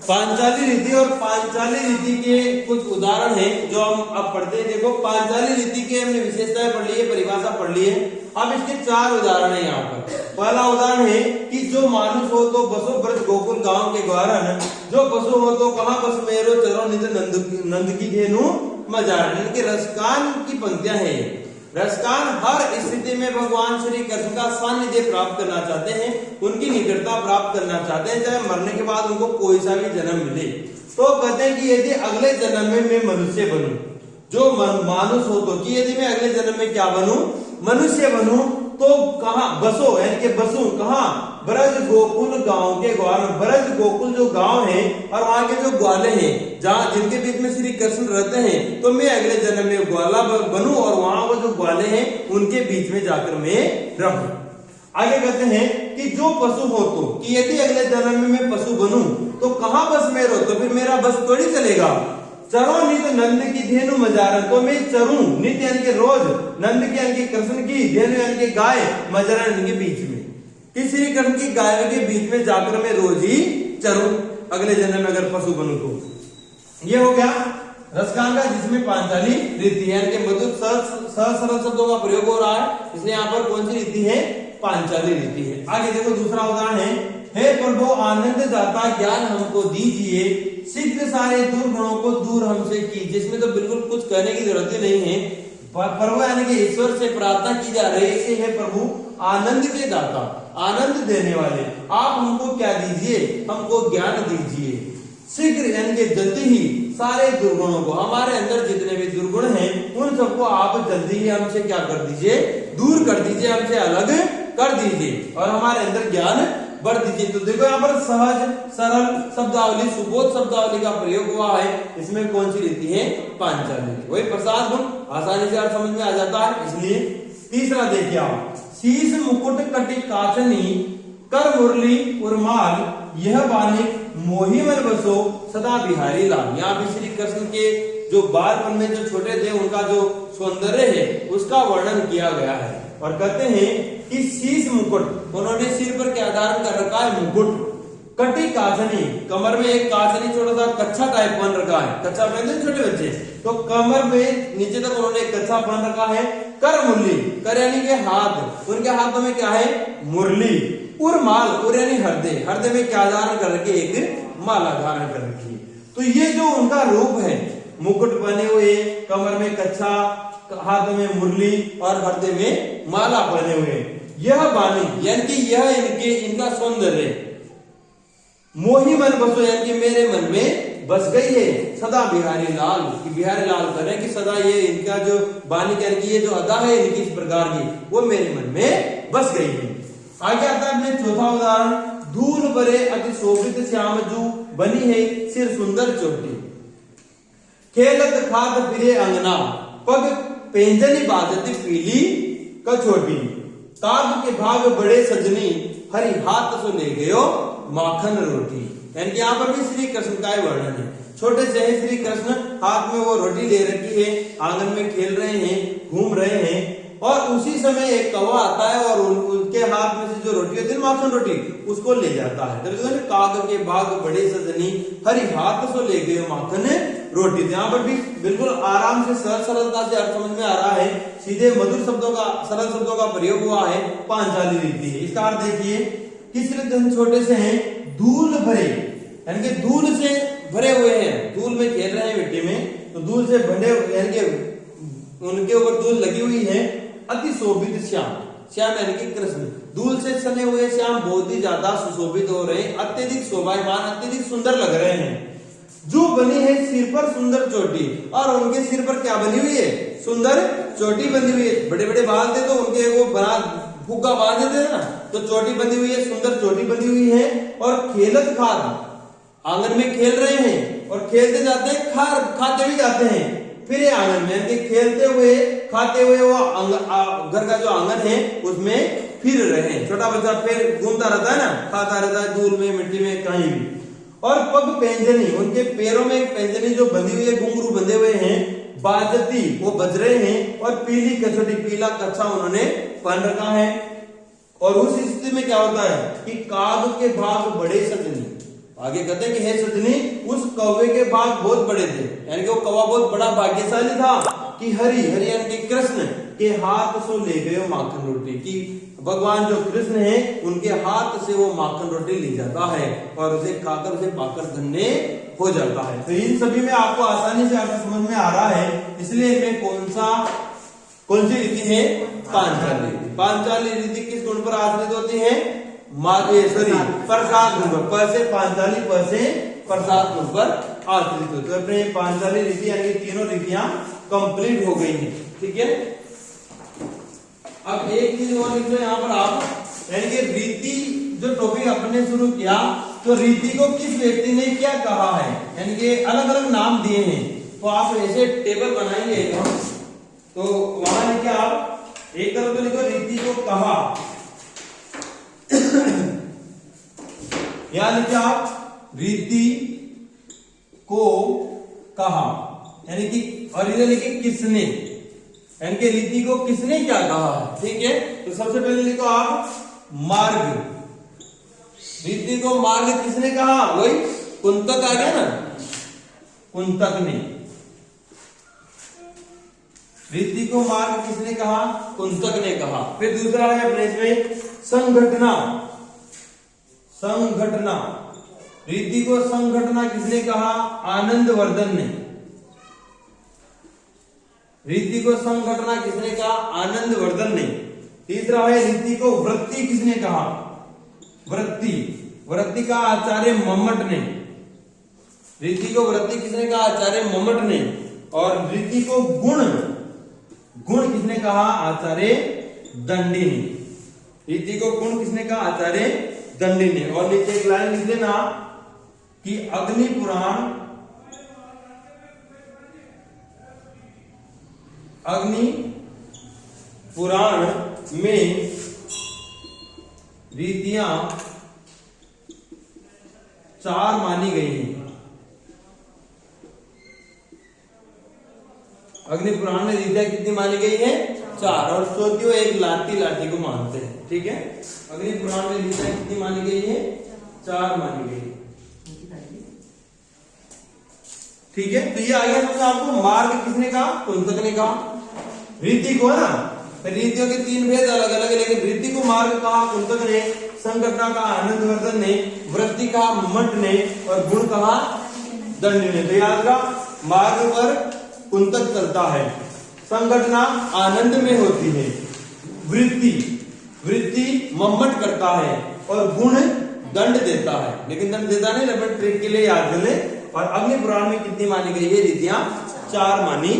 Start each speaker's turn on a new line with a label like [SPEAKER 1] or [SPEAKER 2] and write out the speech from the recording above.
[SPEAKER 1] पांचाली रीति और पांचाली रीति के कुछ उदाहरण हैं जो हम अब पढ़ते हैं। देखो पांचाली रीति के हमने विशेषताएं पढ़ ली है, परिभाषा पढ़ ली है। अब इसके 4 उदाहरण है यहाँ पर। पहला उदाहरण है कि जो मानुष हो तो बसो ब्रज गोकुल गांव के ग्वारन, जो पशु हो तो कहाँ बस मेरो चरो निज नंद की धेनु मजार। इनके रसकान की पंक्तियां हैं। रसकान हर स्थिति में भगवान श्री कृष्ण का सानिध्य प्राप्त करना चाहते हैं, उनकी निकटता प्राप्त करना चाहते हैं, चाहे मरने के बाद उनको कोई सा भी जन्म मिले। तो कहते हैं कि यदि अगले जन्म में मैं मनुष्य बनूं, जो मानुष हो तो, कि यदि मैं अगले जन्म में क्या बनूं, मनुष्य बनूं, तो कहाँ बसो, यानी कि बसूं कहाँ, ब्रज गोकुल गांव के ग्वाल। ब्रज गोकुल जो गांव है और वहां के जो ग्वाले हैं, जहाँ जिनके बीच में श्री कृष्ण रहते हैं, तो मैं अगले जन्म में ग्वाला बनूं और वहां वो जो ग्वाले हैं उनके बीच में जाकर मैं रहूं। आगे कहते हैं कि जो पशु हो तो, कि यदि अगले जन्म में मैं पशु बनूं तो कहाँ बस में रहो, तो फिर मेरा बस थोड़ी चलेगा। चरो नित नंद की धेनु मजारन, तो मैं चरूं, नित्य यानी कि रोज, नंद की यानी कि कृष्ण की, धेनु यानी कि गाय, मजारन इनके बीच में, कि श्री कृष्ण की गायों के बीच में जाकर मैं रोज ही चरूं अगले जन्म में अगर पशु बनूं तो। ये हो गया रसकान का, जिसमें पांचाली रीति है, यानी कि मधुर सरल शब्दों का प्रयोग हो रहा है, इसलिए यहाँ पर कौन सी रीति है, पांचाली रीति है। आगे देखो दूसरा उदाहरण है, हे प्रभु आनंद दाता ज्ञान हमको दीजिए, शीघ्र सारे दुर्गुणों को दूर हमसे कीजिए। इसमें तो बिल्कुल कुछ कहने की जरूरत ही नहीं है। प्रभु यानी कि ईश्वर से प्रार्थना की जा रही है, हे प्रभु आनंद के दाता, आनंद देने वाले, आप हमको क्या दीजिए, हमको ज्ञान दीजिए। शीघ्र यानी कि जल्दी ही सारे दुर्गुणों को, हमारे अंदर जितने भी दुर्गुण हैं उन सबको आप जल्दी ही हमसे क्या कर दीजिए, दूर कर दीजिए, हमसे अलग कर दीजिए और हमारे अंदर ज्ञान बढ़ दीजिए। तो देखो यहाँ पर सहज सरल शब्दावली, सुबोध शब्दावली का प्रयोग हुआ है। इसमें कौन सी रीति है, पांचाली। वही प्रसाद गुण आसानी से अर्थ समझ में आ जाता है, इसलिए। तीसरा देखिए आप, शीश मुकुट कटि काचनी कर मुरली उर्माल, यह बालिक मोही मन बसो सदा बिहारी लाल। यहाँ भी श्री कृष्ण के जो बालपन में जो छोटे थे उनका जो सौंदर्य है उसका वर्णन किया गया है। और कहते हैं कि शीश मुकुट, उन्होंने सिर पर क्या धारण कर रखा है, मुकुट। कटी काचनी, कमर में एक काचनी छोटा सा कच्छा टाइप पहन रखा है, कच्छा पहनते हैं छोटे बच्चे, तो कमर में नीचे तक उन्होंने एक कच्छा पहन रखा है। कर मुरली, कर यानी के हाथ, उनके हाथों में क्या है, मुरली। उर्माल, उर यानी हृदय, हृदय में क्या धारण कर रखी, एक माला धारण कर रखी। तो ये जो उनका रूप है, मुकुट पहने हुए, कमर में कच्छा, हाथ में मुरली और हृदय में माला पहने हुए, यह वाणी यानी कि यह इनका सौंदर्य मोही मन बसो, यानी कि मेरे मन में बस गई है। सदा बिहारी लाल, कि बिहारी लाल करें कि सदा ये इनका जो वाणी यानी कि ये जो अदा है इनकी इस प्रकार की, वो मेरे मन में बस गई है। आगे आता है अपने चौथा उदाहरण, धूल भरे अति शोभित श्याम जू बनी है सिर सुंदर चोटी, खेलत खाद फिरे अंगना पग पेंजनी बाजती पीली कछोटी, काग के भाग बड़े सजनी हरि हाथ सो ले गयो माखन रोटी। यानी कि यहाँ पर भी श्री कृष्ण का वर्णन है। छोटे से श्री कृष्ण हाथ में वो रोटी ले रखी है, आंगन में खेल रहे हैं, घूम रहे हैं, और उसी समय एक कौवा आता है और उनके हाथ में से जो रोटी होती है माखन रोटी, उसको ले जाता है। तो काग के भाग बड़े सजनी हरि हाथ सो ले गए माखन रोटी। यहाँ पर भी बिल्कुल आराम से सरलता से अर्थ समझ में आ रहा है, सीधे मधुर शब्दों का, सरल शब्दों का प्रयोग हुआ है, पांचाली रीति है। इसका अर्थ देखिए, किस रीति छोटे से हैं, धूल भरे, यानी कि धूल से भरे हुए हैं, धूल में खेल रहे हैं मिट्टी में, तो धूल से भरे यानी कि उनके ऊपर धूल लगी हुई है। अति शोभित श्याम, श्याम यानी कि कृष्ण, धूल से सने हुए श्याम बहुत ही ज्यादा सुशोभित हो रहे हैं, अत्यधिक शोभायमान, अत्यधिक सुंदर लग रहे हैं। जो बनी है सिर पर सुंदर चोटी, और उनके सिर पर क्या बनी हुई है, सुंदर चोटी बनी हुई है। बड़े बड़े बाल थे तो उनके वो बना फुग्गा बांध देते हैं ना, तो चोटी बनी हुई है, सुंदर चोटी बनी हुई है। और खेलत खाद, आंगन में खेल रहे हैं और खेलते जाते हैं, खाते भी जाते हैं, फिर ये आंगन में यानी खेलते हुए खाते हुए वो घर का जो आंगन है उसमें फिर रहे हैं। छोटा बच्चा फिर घूमता रहता है ना, खाता रहता है धूल में, मिट्टी में, कहीं भी। और पग पेंजनी, उनके पैरों में एक पेंजनी जो बंधी हुई है, घुंघरू बंधे हुए हैं, बाजती वो बज रहे हैं, और पीली कछोटी, पीला कच्छा उन्होंने पहन रखा है। और उस स्थिति में क्या होता है कि काग के भाग बड़े सजनी, आगे कहते हैं कि हे सजनी, उस कौवे के बाग बहुत बड़े थे, यानी कि वो कौवा बहुत बड़ा भाग्यशाली था कि हरि हरि यानी कि कृष्ण के हाथ से ले गए माखन रोटी, कि भगवान जो कृष्ण है उनके हाथ से वो माखन रोटी ली जाता है और उसे खाकर उसे पाकर धन्य हो जाता है। तो इन सभी में आपको आसानी से आपको समझ में आ रहा है, इसलिए मैं कौन सी रीति है? पांचाली रीति। पांचाली रीति किस गुण पर आश्रित होती है? मार्गेश्वरी प्रसाद गुण पर। प से पांचाली, प से प्रसाद गुण पर आश्रित होती है। अपने पांचाली रीति यानी तीनों रीतियां कंप्लीट हो गई हैं। ठीक है, अब एक चीज और लिख लो यहाँ पर आप, यानी कि रीति जो टॉपिक अपने शुरू किया, तो रीति को किस व्यक्ति ने क्या कहा है, यानी कि अलग अलग नाम दिए हैं। तो आप ऐसे टेबल बनाएंगे तो वहां लिखे आप एक तरफ तो लिखो रीति को कहा, यहां लिखे आप रीति को कहा, यानी कि और इधर लिखे किसने, यानी कि रीति को किसने क्या कहा है। ठीक है, तो सबसे पहले लिखो आप मार्ग। रीति को मार्ग किसने कहा? वही कुंतक आ गया ना, कुंतक ने। रीति को मार्ग किसने कहा? कुंतक ने कहा। फिर दूसरा है अपने इसमें संघटना। संघटना, रीति को संघटना किसने कहा? आनंदवर्धन ने। रीति को संघटना किसने कहा? आनंदवर्धन ने। तीसरा है रीति को वृत्ति किसने कहा? वृत्ति, वृत्ति का आचार्य मम्मट ने। रीति को वृत्ति किसने कहा? आचार्य मम्मट ने। और रीति को गुण, गुण किसने कहा? आचार्य दंडी ने। रीति को गुण किसने कहा? आचार्य दंडी ने। और नीचे एक लाइन लिख देना कि अग्नि पुराण, अग्नि पुराण में रीतियां 4 मानी गई हैं। अग्नि पुराण में रीतियां कितनी मानी गई है? 4। और चौथी एक लाठी को मानते हैं। ठीक है, अग्नि पुराण में रीतियां कितनी मानी गई है? 4 मानी गई है। ठीक है, तो ये आ गया समझ आपको। मार्ग किसने कहा? कुंतक ने कहा। रीति को है ना, रीतियों के 3 भेद अलग अलग है, लेकिन रीति को मार्ग कहा कुंतक ने, संघटना का आनंदवर्धन ने, वृत्ति का मम्मट ने और गुण कहा दंडी ने। तो याद रखा, मार्ग पर कुंतक चलता है, संघटना आनंद में होती है, वृत्ति मम्मट करता है और गुण दंड देता है, लेकिन दंड देता नहीं, लेकिन ट्रिक के लिए याद कर ले। और अग्नि पुराण में कितनी मानी गई है? रीतियां 4 मानी